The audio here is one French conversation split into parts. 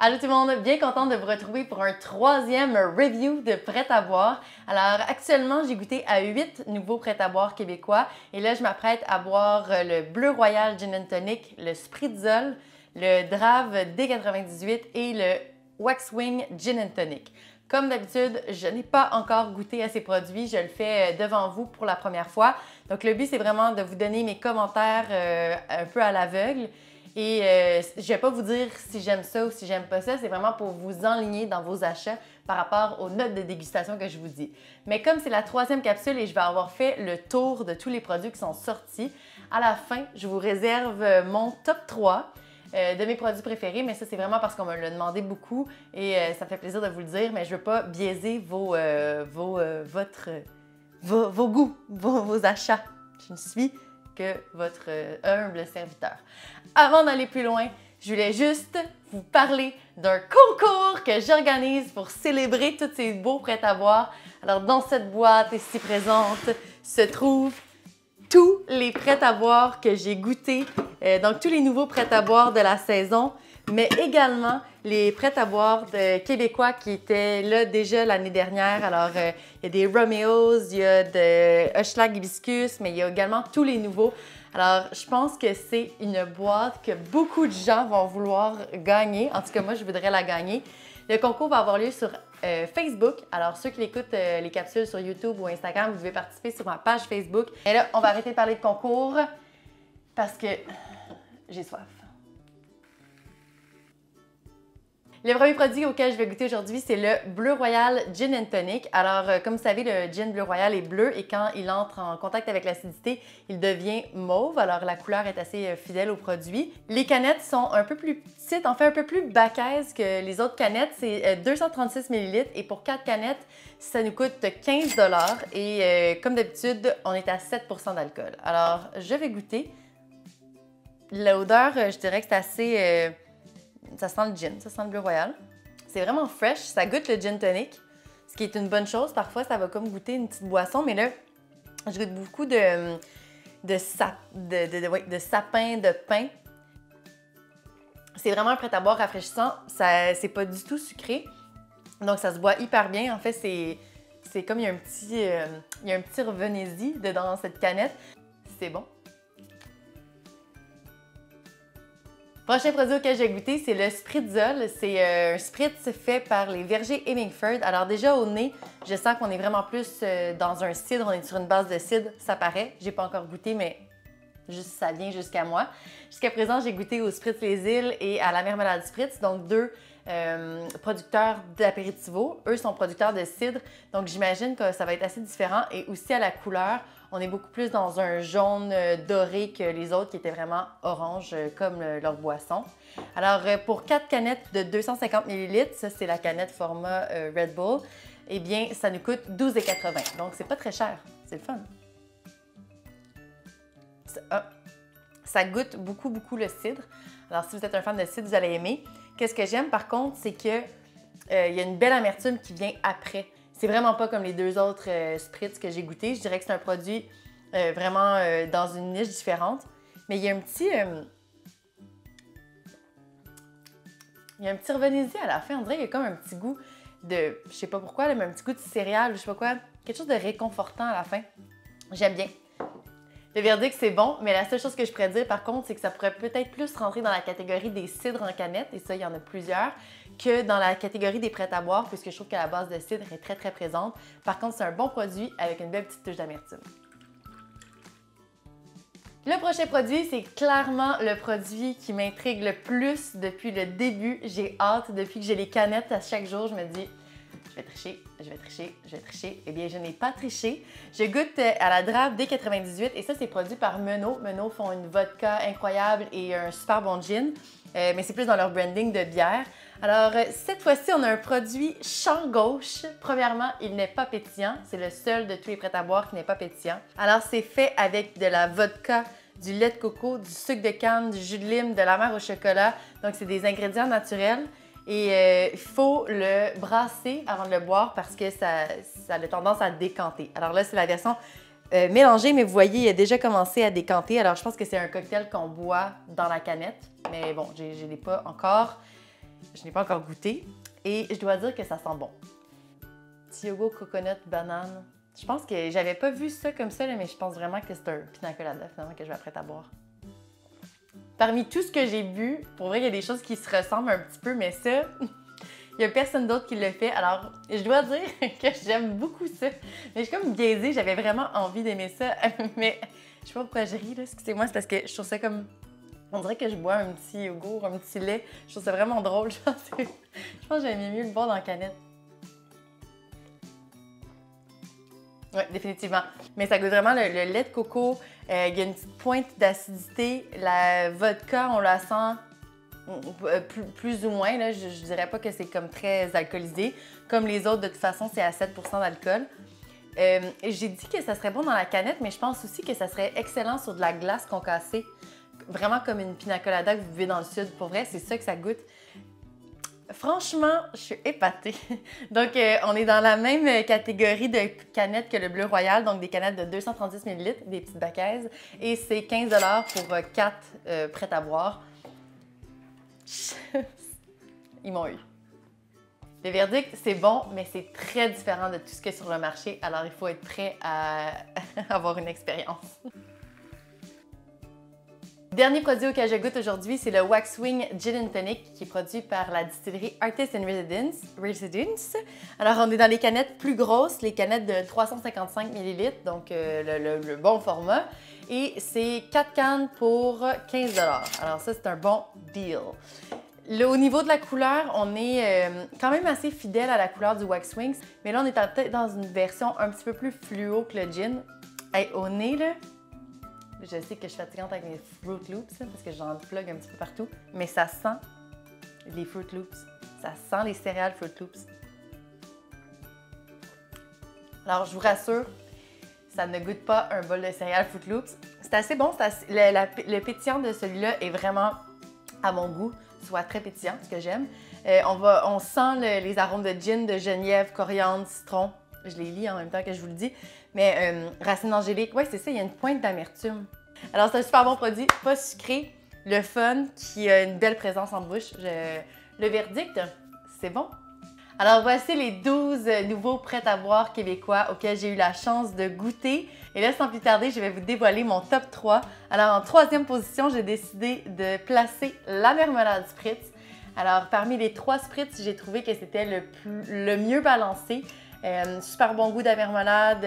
Allô tout le monde, bien contente de vous retrouver pour un troisième review de prêt à boire. Alors actuellement, j'ai goûté à 8 nouveaux prêt à boire québécois et là, je m'apprête à boire le Bleu Royal Gin and Tonic, le Spritzel, le Drave D98 et le Waxwing Gin and Tonic. Comme d'habitude, je n'ai pas encore goûté à ces produits, je le fais devant vous pour la première fois. Donc le but, c'est vraiment de vous donner mes commentaires un peu à l'aveugle. Et je ne vais pas vous dire si j'aime ça ou si j'aime pas ça, c'est vraiment pour vous enligner dans vos achats par rapport aux notes de dégustation que je vous dis. Mais comme c'est la troisième capsule et je vais avoir fait le tour de tous les produits qui sont sortis, à la fin, je vous réserve mon top 3 de mes produits préférés, mais ça c'est vraiment parce qu'on me l'a demandé beaucoup et ça me fait plaisir de vous le dire, mais je ne veux pas biaiser vos goûts, vos achats. Je ne suis que votre humble serviteur. Avant d'aller plus loin, je voulais juste vous parler d'un concours que j'organise pour célébrer tous ces beaux prêts-à-boire. Alors, dans cette boîte ici présente se trouvent tous les prêts-à-boire que j'ai goûtés, donc tous les nouveaux prêts-à-boire de la saison, mais également les prêts-à-boire québécois qui étaient là déjà l'année dernière. Alors, il y a des Romeos, il y a de Hochelag Hibiscus, mais il y a également tous les nouveaux. Alors, je pense que c'est une boîte que beaucoup de gens vont vouloir gagner. En tout cas, moi, je voudrais la gagner. Le concours va avoir lieu sur Facebook. Alors, ceux qui écoutent les capsules sur YouTube ou Instagram, vous pouvez participer sur ma page Facebook. Et là, on va arrêter de parler de concours parce que j'ai soif. Le premier produit auquel je vais goûter aujourd'hui, c'est le Bleu Royal Gin and Tonic. Alors, comme vous savez, le gin Bleu Royal est bleu et quand il entre en contact avec l'acidité, il devient mauve. Alors, la couleur est assez fidèle au produit. Les canettes sont un peu plus petites, en fait un peu plus baquaises que les autres canettes. C'est 236 ml et pour 4 canettes, ça nous coûte 15 $ et comme d'habitude, on est à 7 % d'alcool. Alors, je vais goûter. L'odeur, je dirais que c'est assez... ça sent le gin, ça sent le Bleu Royal. C'est vraiment fresh, ça goûte le gin tonic, ce qui est une bonne chose. Parfois, ça va comme goûter une petite boisson, mais là, je goûte beaucoup de sapin, de pain. C'est vraiment un prêt-à-boire rafraîchissant. C'est pas du tout sucré, donc ça se boit hyper bien. En fait, c'est comme il y a un petit revenez-y dedans dans cette canette. C'est bon. Prochain produit auquel j'ai goûté, c'est le Spritzel. C'est un spritz fait par les vergers Hemingford. Alors déjà au nez, je sens qu'on est vraiment plus dans un cidre. On est sur une base de cidre, ça paraît. J'ai pas encore goûté, mais juste ça vient jusqu'à moi. Jusqu'à présent, j'ai goûté au Spritz Les Îles et à la Mermelade Spritz, donc deux producteurs d'apéritivos. Eux sont producteurs de cidre, donc j'imagine que ça va être assez différent. Et aussi à la couleur, on est beaucoup plus dans un jaune doré que les autres qui étaient vraiment orange comme leur boisson. Alors pour 4 canettes de 250 ml, ça c'est la canette format Red Bull, eh bien ça nous coûte 12,80 $. Donc c'est pas très cher, c'est le fun. Ça goûte beaucoup le cidre. Alors si vous êtes un fan de cidre, vous allez aimer. Qu'est-ce que j'aime par contre, c'est qu'il y a une belle amertume qui vient après. C'est vraiment pas comme les deux autres spritz que j'ai goûté. Je dirais que c'est un produit vraiment dans une niche différente. Mais il y a un petit... il y a un petit revenez-y à la fin. On dirait qu'il y a comme un petit goût de... Je sais pas pourquoi, là, mais un petit goût de céréales, je sais pas quoi. Quelque chose de réconfortant à la fin. J'aime bien. Le verdict, c'est bon, mais la seule chose que je pourrais dire, par contre, c'est que ça pourrait peut-être plus rentrer dans la catégorie des cidres en canette, et ça, il y en a plusieurs, que dans la catégorie des prêts-à-boire, puisque je trouve que la base de cidre est très présente. Par contre, c'est un bon produit avec une belle petite touche d'amertume. Le prochain produit, c'est clairement le produit qui m'intrigue le plus depuis le début. J'ai hâte, depuis que j'ai les canettes à chaque jour, je me dis... Je vais tricher, je vais tricher, je vais tricher. Eh bien, je n'ai pas triché. Je goûte à la Drave D98 et ça, c'est produit par Menot. Menot font une vodka incroyable et un super bon gin, mais c'est plus dans leur branding de bière. Alors, cette fois-ci, on a un produit champ gauche. Premièrement, il n'est pas pétillant. C'est le seul de tous les prêts-à-boire qui n'est pas pétillant. Alors, c'est fait avec de la vodka, du lait de coco, du sucre de canne, du jus de lime, de la mer au chocolat. Donc, c'est des ingrédients naturels. Et il faut le brasser avant de le boire parce que ça a tendance à décanter. Alors là, c'est la version mélangée, mais vous voyez, il a déjà commencé à décanter. Alors je pense que c'est un cocktail qu'on boit dans la canette, mais bon, je ne l'ai pas encore je n'ai pas encore goûté. Et je dois dire que ça sent bon. Petit yogourt coconut banane. Je pense que j'avais pas vu ça comme ça, là, mais je pense vraiment que c'est un pina colada finalement que je vais apprêter à boire. Parmi tout ce que j'ai bu, pour vrai, il y a des choses qui se ressemblent un petit peu, mais ça, il n'y a personne d'autre qui le fait. Alors, je dois dire que j'aime beaucoup ça. Mais je suis comme biaisée, j'avais vraiment envie d'aimer ça. Mais je sais pas pourquoi je ris, là. Excusez-moi, c'est parce que je trouve ça comme... On dirait que je bois un petit yogourt, un petit lait. Je trouve ça vraiment drôle. Je pense que j'aimais mieux le boire dans la canette. Oui, définitivement. Mais ça goûte vraiment le lait de coco. Il y a une petite pointe d'acidité. La vodka, on la sent plus ou moins. Là. Je dirais pas que c'est comme très alcoolisé. Comme les autres, de toute façon, c'est à 7 % d'alcool. J'ai dit que ça serait bon dans la canette, mais je pense aussi que ça serait excellent sur de la glace concassée. Vraiment comme une pina colada que vous buvez dans le sud. Pour vrai, c'est ça que ça goûte. Franchement, je suis épatée. Donc, on est dans la même catégorie de canettes que le Bleu Royal, donc des canettes de 236 ml, des petites bacaises. Et c'est 15 $ pour 4 prêts à boire. Ils m'ont eu. Le verdict, c'est bon, mais c'est très différent de tout ce qu'il y a sur le marché. Alors, il faut être prêt à avoir une expérience. Dernier produit auquel je goûte aujourd'hui, c'est le Waxwing Gin Tonic qui est produit par la distillerie Artists in Residence. Alors, on est dans les canettes plus grosses, les canettes de 355 ml, donc le bon format. Et c'est 4 cannes pour 15 $. Alors ça, c'est un bon deal. Au niveau de la couleur, on est quand même assez fidèle à la couleur du Waxwing, mais là, on est peut-être dans une version un petit peu plus fluo que le gin. Hey, au nez, là, je sais que je suis fatigante avec mes Fruit Loops là, parce que j'en plug un petit peu partout, mais ça sent les Fruit Loops. Ça sent les céréales Fruit Loops. Alors, je vous rassure, ça ne goûte pas un bol de céréales Fruit Loops. C'est assez bon. Le pétillant de celui-là est vraiment à mon goût, soit très pétillant, ce que j'aime. On sent les arômes de gin, de genièvre, coriandre, citron. Je les lis en même temps que je vous le dis. Mais racine d'angélique, ouais, c'est ça, il y a une pointe d'amertume. Alors, c'est un super bon produit, pas sucré, le fun, qui a une belle présence en bouche. Le verdict, c'est bon. Alors, voici les 12 nouveaux prêts à boire québécois auxquels j'ai eu la chance de goûter. Et là, sans plus tarder, je vais vous dévoiler mon top 3. Alors, en troisième position, j'ai décidé de placer la marmelade spritz. Alors, parmi les 3 spritz, j'ai trouvé que c'était le mieux balancé. Super bon goût d'amermelade,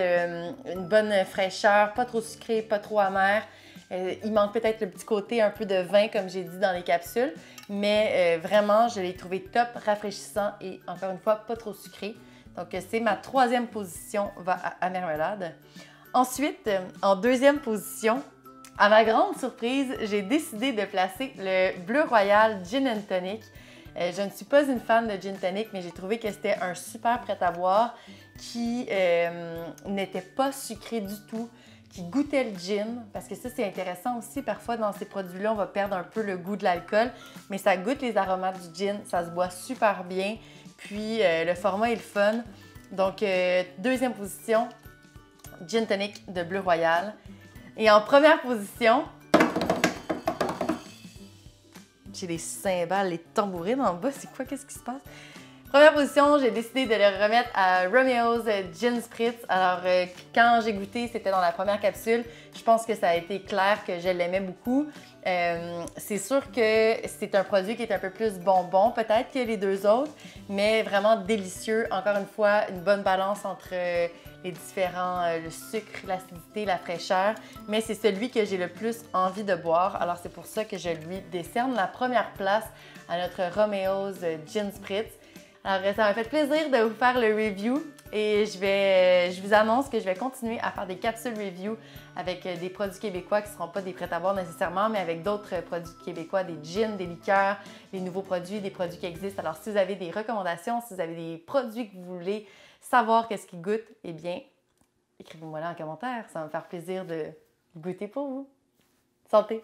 une bonne fraîcheur, pas trop sucré, pas trop amer. Il manque peut-être le petit côté un peu de vin, comme j'ai dit dans les capsules, mais vraiment, je l'ai trouvé top, rafraîchissant et encore une fois, pas trop sucré. Donc, c'est ma troisième position, va à marmelade. Ensuite, en deuxième position, à ma grande surprise, j'ai décidé de placer le Bleu Royal Gin & Tonic. Je ne suis pas une fan de gin tonic, mais j'ai trouvé que c'était un super prêt à boire qui n'était pas sucré du tout, qui goûtait le gin, parce que ça, c'est intéressant aussi. Parfois, dans ces produits-là, on va perdre un peu le goût de l'alcool, mais ça goûte les aromates du gin, ça se boit super bien, puis le format est le fun. Donc, deuxième position, gin tonic de Bleu Royal. Et en première position, j'ai les cymbales, les tambourines en bas. C'est quoi? Qu'est-ce qui se passe? Première position, j'ai décidé de le remettre à Romeo's Gin Spritz. Alors, quand j'ai goûté, c'était dans la première capsule. Je pense que ça a été clair que je l'aimais beaucoup. C'est sûr que c'est un produit qui est un peu plus bonbon, peut-être que les deux autres, mais vraiment délicieux. Encore une fois, une bonne balance entre les différents, le sucre, l'acidité, la fraîcheur, mais c'est celui que j'ai le plus envie de boire. Alors, c'est pour ça que je lui décerne la première place à notre Romeo's Gin Spritz. Alors, ça m'a fait plaisir de vous faire le review et je vous annonce que je vais continuer à faire des capsules review avec des produits québécois qui ne seront pas des prêts à boire nécessairement, mais avec d'autres produits québécois, des gins, des liqueurs, des nouveaux produits, des produits qui existent. Alors, si vous avez des recommandations, si vous avez des produits que vous voulez savoir qu'est-ce qu'ils goûtent, eh bien, écrivez-moi là en commentaire. Ça va me faire plaisir de goûter pour vous. Santé!